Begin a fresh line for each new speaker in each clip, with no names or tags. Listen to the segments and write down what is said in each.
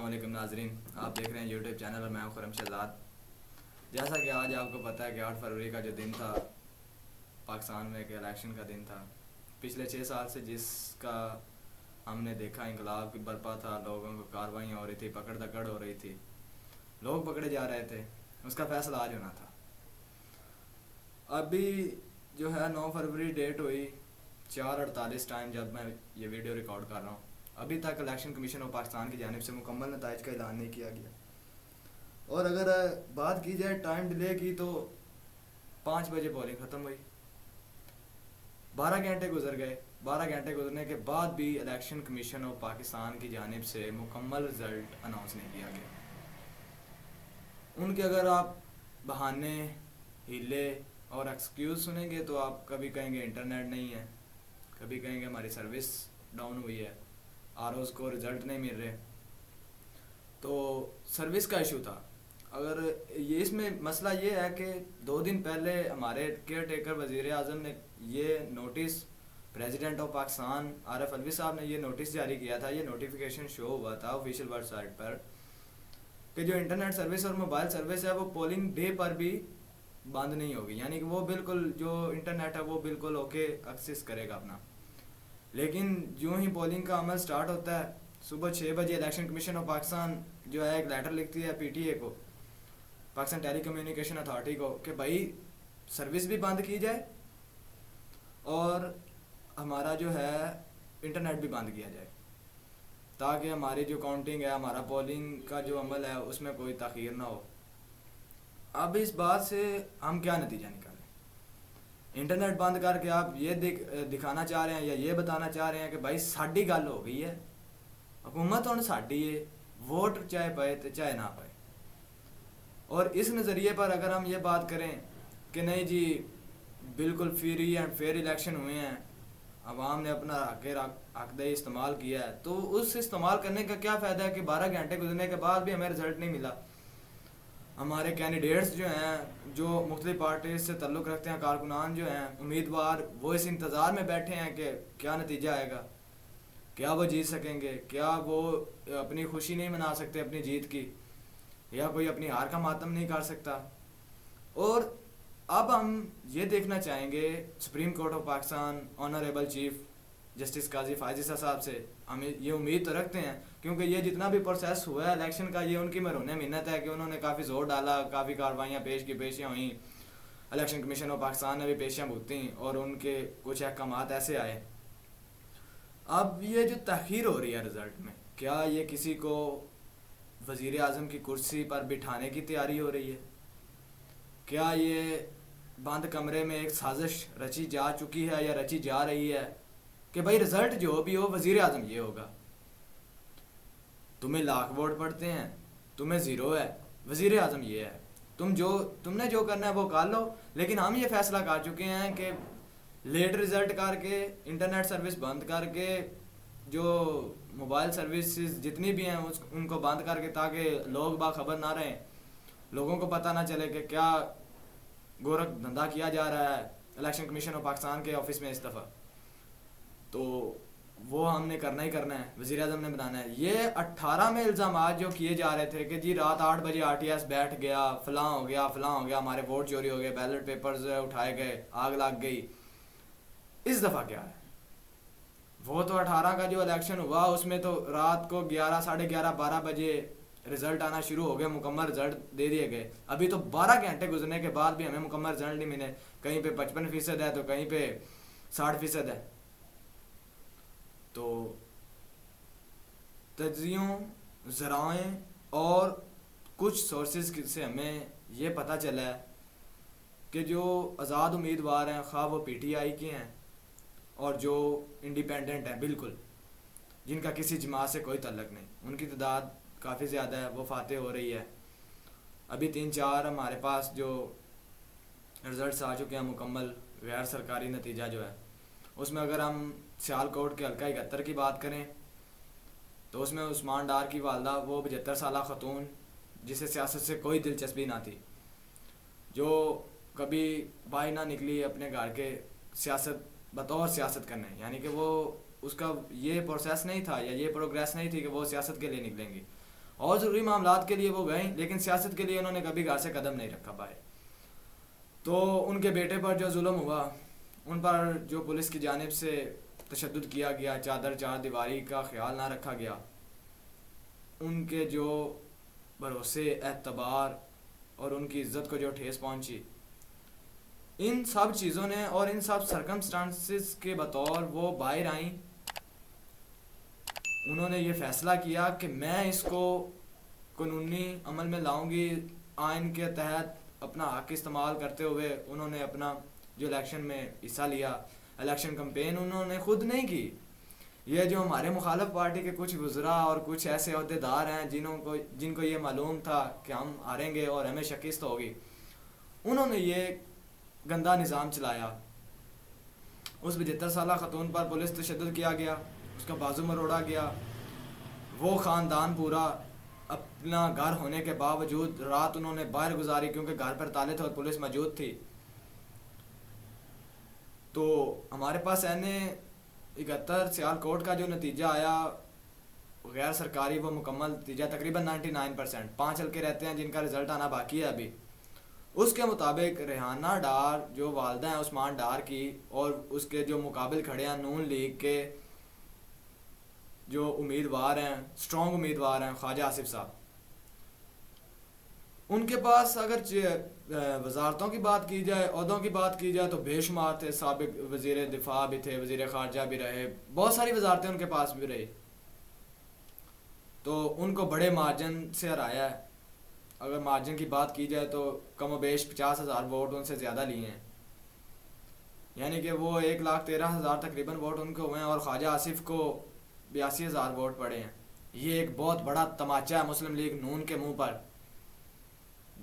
السلام علیکم ناظرین، آپ دیکھ رہے ہیں یوٹیوب چینل اور میں ہوں خرم شہزاد۔ جیسا کہ آج آپ کو پتہ ہے کہ 8 فروری کا جو دن تھا پاکستان میں کہ الیکشن کا دن تھا، پچھلے 6 سال سے جس کا ہم نے دیکھا انقلاب کی برپا تھا، لوگوں کو کاروائیاں ہو رہی تھی، پکڑ دکڑ ہو رہی تھی، لوگ پکڑے جا رہے تھے، اس کا فیصلہ آج ہونا تھا۔ ابھی جو ہے 9 فروری ڈیٹ ہوئی، 4:48 ٹائم جب میں یہ ویڈیو ریکارڈ کر رہا ہوں، ابھی تک الیکشن کمیشن آف پاکستان کی جانب سے مکمل نتائج کا اعلان نہیں کیا گیا۔ اور اگر بات کی جائے ٹائم ڈیلے کی تو 5 بجے پولنگ ختم ہوئی، 12 گھنٹے گزر گئے۔ 12 گھنٹے گزرنے کے بعد بھی الیکشن کمیشن آف پاکستان کی جانب سے مکمل رزلٹ اناؤنس نہیں کیا گیا۔ ان کے اگر آپ بہانے، ہیلے اور ایکسکیوز سنیں گے تو آپ کبھی کہیں گے انٹرنیٹ نہیں ہے، کبھی کہیں گے ہماری سروس ڈاؤن ہوئی ہے، ROs کو رزلٹ نہیں مل رہے۔ تو سروس کا ایشو تھا۔ اگر یہ اس میں مسئلہ یہ ہے کہ 2 دن پہلے ہمارے کیئر ٹیکر وزیر اعظم نے یہ نوٹس، پریزیڈنٹ آف پاکستان عارف الوی صاحب نے یہ نوٹس جاری کیا تھا، یہ نوٹیفیکیشن شو ہوا تھا آفیشیل ویب سائٹ پر کہ جو انٹرنیٹ سروس اور موبائل سروس ہے وہ پولنگ ڈے پر بھی بند نہیں ہوگی، یعنی کہ وہ بالکل جو انٹرنیٹ ہے وہ بالکل اوکے ایکسس کرے گا اپنا۔ لیکن جو ہی پولنگ کا عمل سٹارٹ ہوتا ہے، صبح 6 بجے الیکشن کمیشن آف پاکستان جو ہے ایک لیٹر لکھتی ہے PTA کو، پاکستان ٹیلی کمیونیکیشن اتھارٹی کو، کہ بھائی سروس بھی بند کی جائے اور ہمارا جو ہے انٹرنیٹ بھی بند کیا جائے، تاکہ ہماری جو کاؤنٹنگ ہے، ہمارا پولنگ کا جو عمل ہے اس میں کوئی تاخیر نہ ہو۔ اب اس بات سے ہم کیا نتیجہ نکالیں؟ انٹرنیٹ بند کر کے آپ یہ دکھانا چاہ رہے ہیں یا یہ بتانا چاہ رہے ہیں کہ بھائی ساڈی گل ہو گئی ہے، حکومت ہن ساڈی ہے، ووٹ چاہے پائے تو چاہے نہ پائے۔ اور اس نظریے پر اگر ہم یہ بات کریں کہ نہیں جی بالکل فری اینڈ فیئر الیکشن ہوئے ہیں، عوام نے اپنا حق دہی استعمال کیا ہے، تو اس استعمال کرنے کا کیا فائدہ ہے کہ 12 گھنٹے گزرنے کے بعد بھی ہمیں رزلٹ نہیں ملا؟ ہمارے کینڈیڈیٹس جو ہیں، جو مختلف پارٹیز سے تعلق رکھتے ہیں، کارکنان جو ہیں، امیدوار، وہ اس انتظار میں بیٹھے ہیں کہ کیا نتیجہ آئے گا، کیا وہ جیت سکیں گے، کیا وہ اپنی خوشی نہیں منا سکتے اپنی جیت کی، یا کوئی اپنی ہار کا ماتم نہیں کر سکتا۔ اور اب ہم یہ دیکھنا چاہیں گے supreme court of Pakistan honourable chief justice قاضی فائز عیسیٰ صاحب سے، ہم یہ امید تو رکھتے ہیں کیونکہ یہ جتنا بھی پروسیس ہوا ہے الیکشن کا، یہ ان کی مرہون منت ہے کہ انہوں نے کافی زور ڈالا، کافی کاروائیاں پیشیاں ہوئیں، الیکشن کمیشن آف پاکستان نے بھی پیشیاں بھگتیں اور ان کے کچھ احکامات ایسے آئے۔ اب یہ جو تاخیر ہو رہی ہے رزلٹ میں، کیا یہ کسی کو وزیر اعظم کی کرسی پر بٹھانے کی تیاری ہو رہی ہے؟ کیا یہ بند کمرے میں ایک سازش رچی جا چکی ہے یا رچی جا رہی ہے کہ بھائی رزلٹ جو بھی ہو وزیر اعظم یہ ہوگا؟ تمہیں لاکھ ووٹ پڑتے ہیں، تمہیں 0 ہے، وزیر اعظم یہ ہے، تم نے جو کرنا ہے وہ کر لو۔ لیکن ہم یہ فیصلہ کر چکے ہیں کہ لیٹ رزلٹ کر کے، انٹرنیٹ سروس بند کر کے، جو موبائل سروسز جتنی بھی ہیں ان کو بند کر کے، تاکہ لوگ باخبر نہ رہیں، لوگوں کو پتہ نہ چلے کہ کیا گورکھ دھندا کیا جا رہا ہے الیکشن کمیشن آف پاکستان کے آفس میں اس دفعہ، تو وہ ہم نے کرنا ہی کرنا ہے، وزیر اعظم نے بنانا ہے۔ یہ 18 میں الزامات جو کیے جا رہے تھے کہ جی رات 8 بجے RTS بیٹھ گیا، فلاں ہو گیا، ہمارے ووٹ چوری ہو گئے، بیلٹ پیپرز اٹھائے گئے، آگ لگ گئی، اس دفعہ کیا ہے؟ وہ تو 18 کا جو الیکشن ہوا اس میں تو رات کو 11، 11:30، 12 بجے رزلٹ آنا شروع ہو گیا، مکمل رزلٹ دے دیے گئے۔ ابھی تو 12 گھنٹے گزرنے کے بعد بھی ہمیں مکمل رزلٹ نہیں ملے، کہیں پہ 55% ہے تو کہیں پہ 60% ہے۔ تو تجزیوں، ذرائع اور کچھ سورسز سے ہمیں یہ پتہ چلا ہے کہ جو آزاد امیدوار ہیں، خواہ وہ PTI کے ہیں اور جو انڈیپینڈنٹ ہیں بالکل، جن کا کسی جماعت سے کوئی تعلق نہیں، ان کی تعداد کافی زیادہ ہے، وہ فاتح ہو رہی ہے۔ ابھی 3-4 ہمارے پاس جو رزلٹس آ چکے ہیں مکمل غیر سرکاری نتیجہ جو ہے، اس میں اگر ہم سیالکوٹ کے حلقہ 71 کی بات کریں تو اس میں عثمان ڈار کی والدہ، وہ 75 سالہ خاتون جسے سیاست سے کوئی دلچسپی نہ تھی، جو کبھی باہر نہ نکلی اپنے گھر کے سیاست بطور سیاست کرنے، یعنی کہ وہ اس کا یہ پروسیس نہیں تھا یا یہ پروگریس نہیں تھی کہ وہ سیاست کے لیے نکلیں گی، اور ضروری معاملات کے لیے وہ گئیں، لیکن سیاست کے لیے انہوں نے کبھی گھر سے قدم نہیں رکھا باہر. تو ان کے بیٹے پر جو ظلم ہوا، ان پر جو پولیس کی جانب سے تشدد کیا گیا، چادر چار دیواری کا خیال نہ رکھا گیا، ان کے جو بھروسے، اعتبار اور ان کی عزت کو جو ٹھیس پہنچی، ان سب چیزوں نے اور ان سب سرکمسٹانسز کے بطور وہ باہر آئیں. انہوں نے یہ فیصلہ کیا کہ میں اس کو قانونی عمل میں لاؤں گی. آئین کے تحت اپنا حق استعمال کرتے ہوئے انہوں نے اپنا جو الیکشن میں حصہ لیا. الیکشن کمپین انہوں نے خود نہیں کی. یہ جو ہمارے مخالف پارٹی کے کچھ وزراء اور کچھ ایسے عہدیدار ہیں جن کو یہ معلوم تھا کہ ہم ہاریں گے اور ہمیں شکست ہوگی، انہوں نے یہ گندا نظام چلایا. اس 72 سالہ خاتون پر پولیس تشدد کیا گیا، اس کا بازو مروڑا گیا. وہ خاندان پورا اپنا گھر ہونے کے باوجود رات انہوں نے باہر گزاری کیونکہ گھر پر تالے تھے اور پولیس موجود تھی. تو ہمارے پاس این71 سیالکوٹ کا جو نتیجہ آیا غیر سرکاری، وہ مکمل نتیجہ تقریباً 99%، 5 حلقے رہتے ہیں جن کا رزلٹ آنا باقی ہے ابھی. اس کے مطابق ریحانہ ڈار جو والدہ ہیں عثمان ڈار کی، اور اس کے جو مقابل کھڑے ہیں نون لیگ کے جو امیدوار ہیں، سٹرونگ امیدوار ہیں، خواجہ آصف صاحب، ان کے پاس اگر وزارتوں کی بات کی جائے، عہدوں کی بات کی جائے تو بے شمار تھے. سابق وزیر دفاع بھی تھے، وزیر خارجہ بھی رہے، بہت ساری وزارتیں ان کے پاس بھی رہی. تو ان کو بڑے مارجن سے ہرایا ہے. اگر مارجن کی بات کی جائے تو کم و بیش 50,000 ووٹ ان سے زیادہ لیے ہیں، یعنی کہ وہ 1,13,000 تقریباً ووٹ ان کو ہوئے ہیں، اور خواجہ آصف کو 82,000 ووٹ پڑے ہیں. یہ ایک بہت بڑا تماچا ہے مسلم لیگ نون کے منہ پر،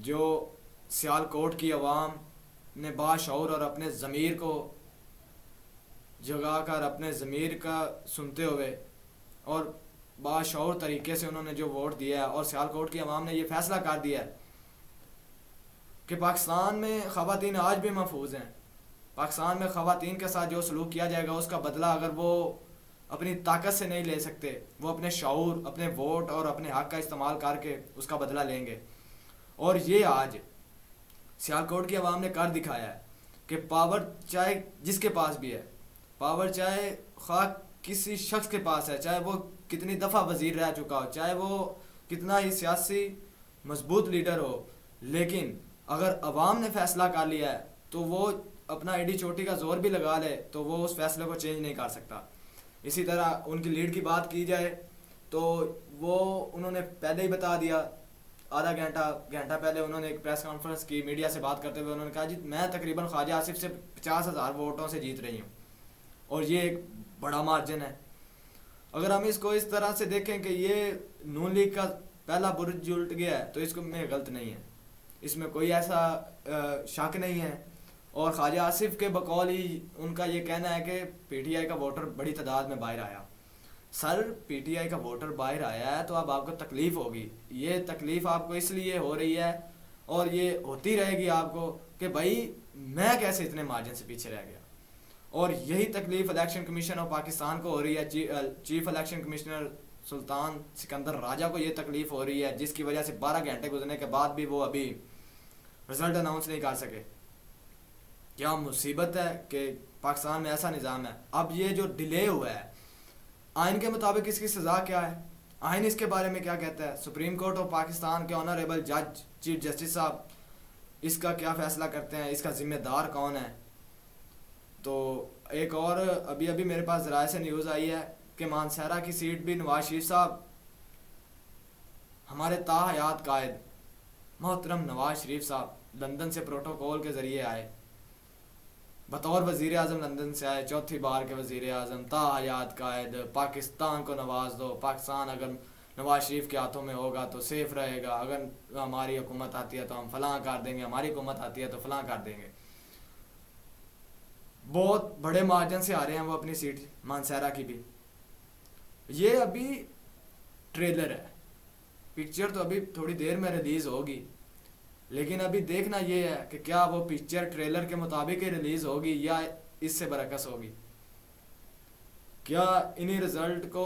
جو سیالکوٹ کی عوام نے باشعور اور اپنے ضمیر کو جگا کر، اپنے ضمیر کا سنتے ہوئے اور باشعور طریقے سے انہوں نے جو ووٹ دیا ہے، اور سیالکوٹ کی عوام نے یہ فیصلہ کر دیا ہے کہ پاکستان میں خواتین آج بھی محفوظ ہیں. پاکستان میں خواتین کے ساتھ جو سلوک کیا جائے گا اس کا بدلہ اگر وہ اپنی طاقت سے نہیں لے سکتے، وہ اپنے شعور، اپنے ووٹ اور اپنے حق کا استعمال کر کے اس کا بدلہ لیں گے. اور یہ آج سیالکوٹ کی عوام نے کر دکھایا ہے کہ پاور چاہے جس کے پاس بھی ہے، پاور چاہے خواہ کسی شخص کے پاس ہے، چاہے وہ کتنی دفعہ وزیر رہ چکا ہو، چاہے وہ کتنا ہی سیاسی مضبوط لیڈر ہو، لیکن اگر عوام نے فیصلہ کر لیا ہے تو وہ اپنا ایڈی چوٹی کا زور بھی لگا لے تو وہ اس فیصلے کو چینج نہیں کر سکتا. اسی طرح ان کی لیڈ کی بات کی جائے تو وہ انہوں نے پہلے ہی بتا دیا، آدھا گھنٹہ پہلے انہوں نے ایک پریس کانفرنس کی، میڈیا سے بات کرتے ہوئے انہوں نے کہا جی میں تقریباً خواجہ آصف سے 50,000 ووٹوں سے جیت رہی ہوں، اور یہ ایک بڑا مارجن ہے. اگر ہم اس کو اس طرح سے دیکھیں کہ یہ نون لیگ کا پہلا برج الٹ گیا ہے تو اس میں غلط نہیں ہے، اس میں کوئی ایسا شک نہیں ہے. اور خواجہ آصف کے بقول ہی ان کا یہ کہنا ہے کہ پی ٹی آئی کا ووٹر بڑی تعداد میں باہر آیا. سر پی ٹی آئی کا ووٹر باہر آیا ہے تو اب آپ کو تکلیف ہوگی. یہ تکلیف آپ کو اس لیے ہو رہی ہے اور یہ ہوتی رہے گی آپ کو کہ بھائی میں کیسے اتنے مارجن سے پیچھے رہ گیا. اور یہی تکلیف الیکشن کمیشن آف پاکستان کو ہو رہی ہے. چیف الیکشن کمشنر سلطان سکندر راجہ کو یہ تکلیف ہو رہی ہے، جس کی وجہ سے 12 گھنٹے گزرنے کے بعد بھی وہ ابھی رزلٹ اناؤنس نہیں کر سکے. کیا مصیبت ہے کہ پاکستان میں ایسا نظام ہے. اب یہ جو ڈیلے ہوا ہے، آئین کے مطابق اس کی سزا کیا ہے؟ آئین اس کے بارے میں کیا کہتا ہے؟ سپریم کورٹ آف پاکستان کے آنریبل جج چیف جسٹس صاحب اس کا کیا فیصلہ کرتے ہیں؟ اس کا ذمہ دار کون ہے؟ تو ایک اور ابھی میرے پاس ذرائع سے نیوز آئی ہے کہ مانسہرہ کی سیٹ بھی نواز شریف صاحب، ہمارے تاحیات قائد محترم نواز شریف صاحب لندن سے پروٹوکول کے ذریعے آئے، بطور وزیر اعظم لندن سے آئے، چوتھی بار کے وزیر اعظم، تاحیات قائد، پاکستان کو نواز دو، پاکستان اگر نواز شریف کے ہاتھوں میں ہوگا تو سیف رہے گا، اگر ہماری حکومت آتی ہے تو ہم فلاں کر دیں گے، ہماری حکومت آتی ہے تو فلاں کر دیں گے. بہت بڑے مارجن سے آ رہے ہیں وہ اپنی سیٹ مانسہرہ کی بھی. یہ ابھی ٹریلر ہے، پکچر تو ابھی تھوڑی دیر میں ریلیز ہوگی، لیکن ابھی دیکھنا یہ ہے کہ کیا وہ پکچر ٹریلر کے مطابق ہی ریلیز ہوگی یا اس سے برعکس ہوگی. کیا انہی رزلٹ کو